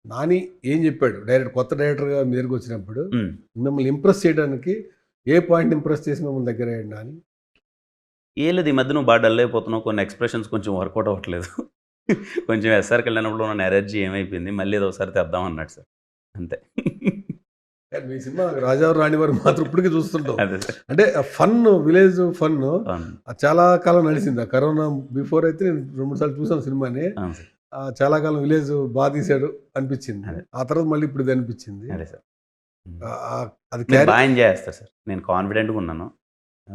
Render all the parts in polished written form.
నాని ఏం చెప్పాడు డైరెక్ట్ కొత్త డైరెక్టర్గా మీ దగ్గరికి వచ్చినప్పుడు హ్మ్. మిమ్మల్ని ఇంప్రెస్ చేయడానికి ఏ పాయింట్ ఇంప్రెస్ చేసి మిమ్మల్ని దగ్గర అయ్యాడు నాని? ఏం లేదు ఈ మధ్య నువ్వు బాగా డల్ అయిపోతున్నావు. కొన్ని ఎక్స్‌ప్రెషన్స్ కొంచెం వర్కౌట్ అవ్వట్లేదు. కొంచెం ఎస్ఆర్‌కెళ్ళినప్పుడు ఉన్న ఎనర్జీ ఏమైపోయింది. మళ్ళీ ఏదో ఒకసారి తెద్దాం అన్నాడు సార్. అంతే. కానీ మీ సినిమా 'రాజా రాణి' వారు మాత్రం ఇప్పటికీ చూస్తుంటాం. అదే సార్. అంటే ఫన్, విలేజ్ ఫన్ అవును. చాలా కాలం నడిచింది. ఆ కరోనా బిఫోర్ అయితే నేను 2, 3 సార్లు చూసాను సినిమాని. అవును సార్. చాలా కాలం విలేజ్ తీశాడు అనిపించింది. అదే. ఆ తర్వాత మళ్ళీ ఇప్పుడు ఇది అనిపించింది. అదే సార్. హ్మ్. అది మీరు క్యారీ బా ఎంజాయ్ చేస్తారు సార్. నేను కాన్ఫిడెంట్‌గా ఉన్నాను.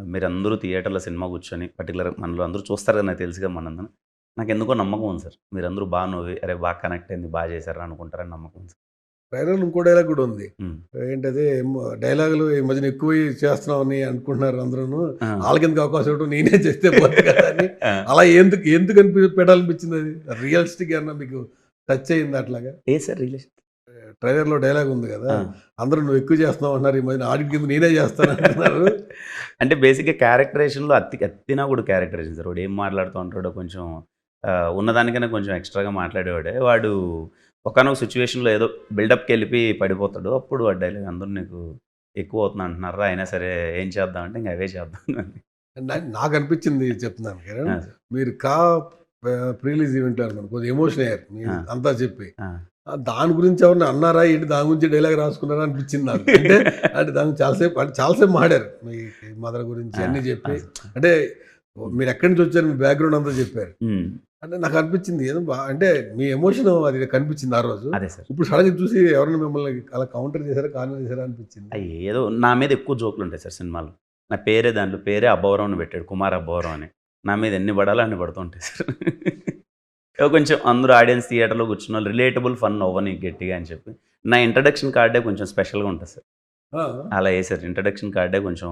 మీరందరూ థియేటర్‌లో సినిమా కూర్చొని పర్టిక్యులర్ మనలో అందరూ చూస్తారు కదా! నాకు తెలుసుగా మనందరం. నాకెందుకో నమ్మకం ఉంది సార్. మీరందరూ బా నవ్వి అరే! బాగా కనెక్ట్ అయింది. బా చేశారు అనుకుంటారని నమ్మకం ఉంది సార్. ట్రైలర్‌లో ఇంకో డైలాగ్ కూడా ఉంది. హ్మ్. ఏంటది డైలాగులు ఈ మధ్యన ఎక్కువ చేస్తున్నామని అనుకుంటున్నారు అందరూను. ఆ! ఆళ్ళకెందుకు అవకాశం ఇవ్వడం నేనే చేస్తే పోద్ది కదా అని. ఆ! అలా ఎందుకు ఎందుకు పెట్టాలనిపించింది అది? రియలిస్టిక్ ఏమన్నా మీకు టచ్ అయిందా అట్లాగా? ఏది సార్ రిలేషన్? ట్రైలర్‌లో డైలాగ్ ఉంది కదా! ఆ! అందరూ నువ్వు ఎక్కువ చేస్తున్నావు అంటున్నారు. ఈ మధ్యన ఆడిట్ కింద నేనే చేస్తాను అంటున్నారు. అంటే బేసిక్‌గా క్యారెక్టరేషన్‌లో అత్తినా కూడా క్యారెక్టరైజేషన్ సార్. వాడు ఏం మాట్లాడుతూ ఉంటాడో కొంచెం ఉన్నదానికన్నా కొంచెం ఎక్స్‌ట్రాగా మాట్లాడేవాడే. వాడు ఒకానొక సిట్యుయేషన్‌లో ఏదో బిల్డప్‌కెళ్ళిపోయి పడిపోతాడు. అప్పుడు ఆ డైలాగ్ అందరూ నీకు ఎక్కువ అవుతుంది అంటున్నారురా! అయినా సరే ఏం చేద్దాం అంటే ఇంక అవే చేద్దాం అని. నాకనిపించింది చెప్తున్నాను కిరణ్. ఆ! సార్. మీరు ప్రీ రిలీజ్ ఈవెంట్‌లో అనుకోండి కొద్దిగా ఎమోషన్ అయ్యారు. మీరు ఆ! అంతా చెప్పి. ఆ! దాని గురించి ఎవరన్నా అన్నారా ఏంటి? దాని గురించి డైలాగ్ రాసుకున్నారా అనిపించింది నాకు. అంటే దాన్ని చాలా సేపు మాడారు. మీ మదర్ గురించి ఆ! అన్నీ ఆ! చెప్పి సార్. అంటే హ్మ్. మీరు ఎక్కడి నుంచి వచ్చారు? మీ బ్యాక్‌గ్రౌండ్ అంతా చెప్పారు. హ్మ్. అంటే నాకు అనిపించింది ఏదో అంటే మీ ఎమోషన్ అది కనిపించింది ఆ రోజు. అదే సార్. ఇప్పుడు సడెన్‌గా చూసి ఎవరైనా మిమ్మల్ని అలా కౌంటర్ చేసారా? కార్నర్ చేసారా అనిపించింది. ఏదో నా మీద ఎక్కువ జోకులుంటాయి సార్ సినిమాలో. నా పేరే దాంట్లో పేరే అబ్బవరం అని పెట్టాడు. కుమార్ అబ్బవరం అని. నా మీద ఎన్ని పడాలో అన్ని పడుతుంటాయి సార్. ఏవో కొంచెం అందరూ ఆడియన్స్ థియేటర్‌లో కూర్చున్నోళ్ళు రిలేటబుల్ ఫన్ అవ్వని గట్టిగా అని చెప్పి. నా ఇంట్రడక్షన్ కార్డే కొంచెం స్పెషల్‌గా ఉంటది సార్. ఆ! అలా ఏశారు. ఇంట్రడక్షన్ కార్డే కొంచెం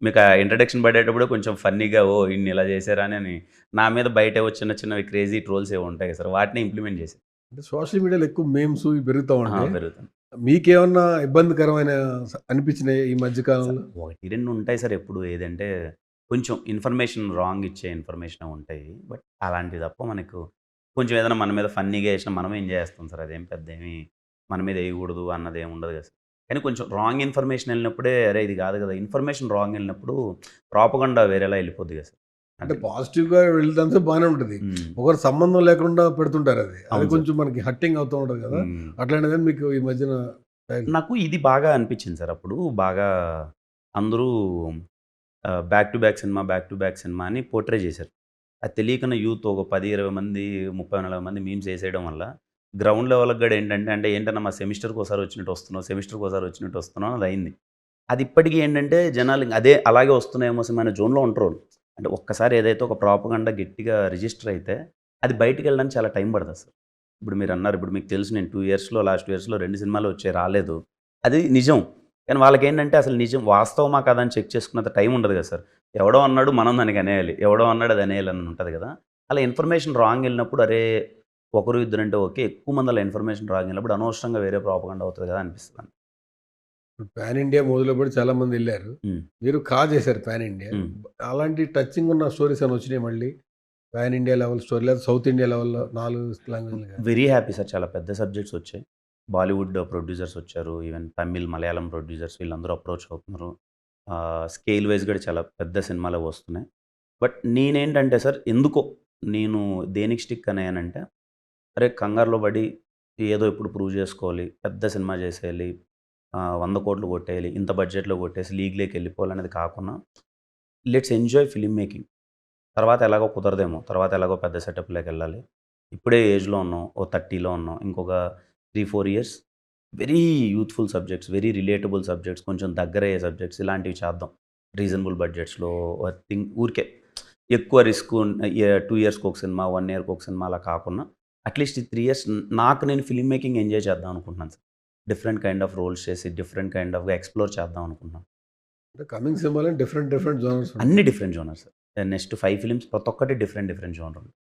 మీకు ఆ ఇంట్రడక్షన్ పడేటప్పుడే కొంచెం ఫన్నీగా ఓహ్! ఈడిని ఇలా చేశారా అని నా మీద బయటేవో చిన్న చిన్నవి క్రేజీ ట్రోల్స్ ఏవో ఉంటాయి కదా సార్. వాటినే ఇంప్లిమెంట్ చేశా. అంటే సోషల్ మీడియాలో ఎక్కువ మీమ్స్ ఇవి పెరుగుతా ఉంటాయి. పెరుగుతుంది. మీకేమన్నా ఇబ్బందికరమైన అనిపించినాయా ఈ మధ్య సార్ కాలంలో? 1, 2 ఉంటాయి సార్ ఎప్పుడు. ఏదంటే కొంచెం ఇన్ఫర్మేషన్ రాంగ్ ఇచ్చే ఇన్ఫర్మేషన్ ఉంటాయి. బట్ అలాంటివి తప్ప మనకు కొంచెం ఏదైనా మన మీద ఫన్నీగా ఏసినా మనమే ఎంజాయ్ చేస్తాం సార్. అదేం పెద్ద ఏమి మన మీద ఏయకూడదు అన్నదేమి ఉండదు కదా సార్. కానీ కొంచెం రాంగ్ ఇన్ఫర్మేషన్ ఎళ్ళినప్పుడే అరే! ఇది కాదు కదా! ఇన్ఫర్మేషన్ రాంగ్ ఎళ్ళినప్పుడు ప్రాపగండా వేరేలా ఎళ్ళిపోద్ది కదా సార్. అంటే అది పాజిటివ్‌గా వెళ్తంతే బానే ఉంటది. హ్మ్. ఒకరు సంబంధం లేకుండా పెడుతుంటారది. అది అవును సార్. కొంచెం మనకి హర్టింగ్ అవుతూ ఉంటది కదా! హ్మ్. అట్లాంటిదని మీకు ఈ మధ్యన నాకు ఇది బాగా అనిపించింది సార్ అప్పుడు. బాగా అందరూ back to back cinema, back to back cinema అని పోర్ట్రే చేశారు. అది తెలియకనే యూత్ ఒక 10, 20 మంది, 30, 40 మంది మీమ్స్ ఏసేయడం వల్ల గ్రౌండ్ లెవెల్‌కి గూడా ఏంటంటే, అంటే ఏంటన్నా మా సెమిస్టర్‌కోసారి వచ్చినట్టు వస్తున్నావు, సెమిస్టర్‌కోసారి వచ్చినట్టు వస్తున్నావు అని అదయింది. అది ఇప్పటికి ఏంటంటే జనాలు ఇంక అదే అలాగే వస్తున్నాయేమో సినిమా అనే జోన్‌లో ఉంటారోళ్ళు. అంటే ఒక్కసారి ఏదైతే ఒక ప్రాపగండా గట్టిగా రిజిస్టర్ అయితే అది బయటికెళ్ళడానికి చాలా టైం పడతది సార్. ఇప్పుడు మీరన్నారు ఇప్పుడు మీకు తెలుసు నేను 2 ఇయర్స్‌లో లాస్ట్ 2 ఇయర్స్‌లో 2 సినిమాలు వచ్చాయి రాలేదు. అది నిజం. కానీ వాళ్ళకేంటంటే అసలు నిజం వాస్తవమా కాదా అని చెక్ చేసుకున్నంత టైం ఉండదు కదా సార్. ఎవడో అన్నాడు మనం దానికి అనేయాలి. ఎవడో అన్నాడు అది అనేయాలని ఉంటది కదా! అలా ఇన్ఫర్మేషన్ రాంగ్ ఎళ్ళినప్పుడు అరే! ఒకరు ఇద్దరంటే ఓకే. ఎక్కువ మంది అలా ఇన్ఫర్మేషన్ రాంగ్ ఎళ్ళినప్పుడు అనవసరంగా వేరే ప్రాపగండా అవుతది కదా అనిపిస్తది. ఇప్పుడు పాన్ ఇండియా మొదలుపెట్టి కూడా చాలా మందెళ్లారు. హ్మ్. మీరు చేశారు పాన్ ఇండియా. హ్మ్. అలాంటి టచింగ్ ఉన్న స్టోరీస్ ఏమైనా వచ్చినాయా మళ్ళీ? పాన్ ఇండియా లెవెల్ స్టోరీ లేదా సౌత్ ఇండియా లెవెల్‌లో 4 లాంగ్వేజ్‌లు గాని? Very happy sir. చాలా పెద్ద సబ్జెక్ట్స్ వచ్చాయి. బాలీవుడ్ ప్రొడ్యూసర్స్ వచ్చారు. ఈవెన్ తమిళ్, మలయాళం ప్రొడ్యూసర్స్ వీళ్ళందరూ అప్రోచ్ అవుతున్నారు. స్కేల్ వైస్ కూడా చాలా పెద్ద సినిమాలే వస్తున్నాయి. బట్ నేనేంటంటే సార్ ఎందుకో నేను దేనికి స్టిక్ అయ్యానంటే, అరే కంగారులో పడి ఏదో ఇప్పుడు ప్రూవ్ చేసుకోవాలి. పెద్ద సినిమా చేసేయాలి. 100,00,00,000 కొట్టేయాలి. ఇంత బడ్జెట్‌లో కొట్టేసి లీగ్‌లోకి వెళ్ళిపోవాలనేది కాకుండా లెట్స్ ఎంజాయ్ ఫిల్మ్ మేకింగ్. తర్వాత ఎలాగో కుదరదేమో. తర్వాత ఎలాగో పెద్ద సెటప్‌లోకెళ్ళాలి. ఇప్పుడే ఏజ్‌లో ఉన్నాం. ఓ 30లో ఉన్నాం. ఇంకొక 3, 4 years very youthful subjects, very relatable subjects, కొంచెం దగ్గరయ్యే సబ్జెక్ట్స్ ఇలాంటివి చేద్దాం. రీజనబుల్ బడ్జెట్స్‌లో ఊరికే ఎక్కువ రిస్క్ 2 ఇయర్స్‌కి ఒక సినిమా, 1 ఇయర్‌కి ఒక సినిమా అలా కాకుండా అట్‌లీస్ట్ ఈ 3 ఇయర్స్ నాకు నేను ఫిల్మ్ మేకింగ్ ఎంజాయ్ చేద్దాం అనుకుంటున్నాను sir. Different kind of roles చేసి, డిఫరెంట్ కైండ్ ఆఫ్‌గా ఎక్స్‌ప్లోర్ చేద్దాం అనుకుంటున్నాను. అంటే కమింగ్ సినిమాలో డిఫరెంట్ జోనర్స్ అన్ని ఉంటాయి. Different genres. నెక్స్ట్ 5 ఫిల్మ్స్ ప్రతి ఒక్కటి డిఫరెంట్ జోనర్.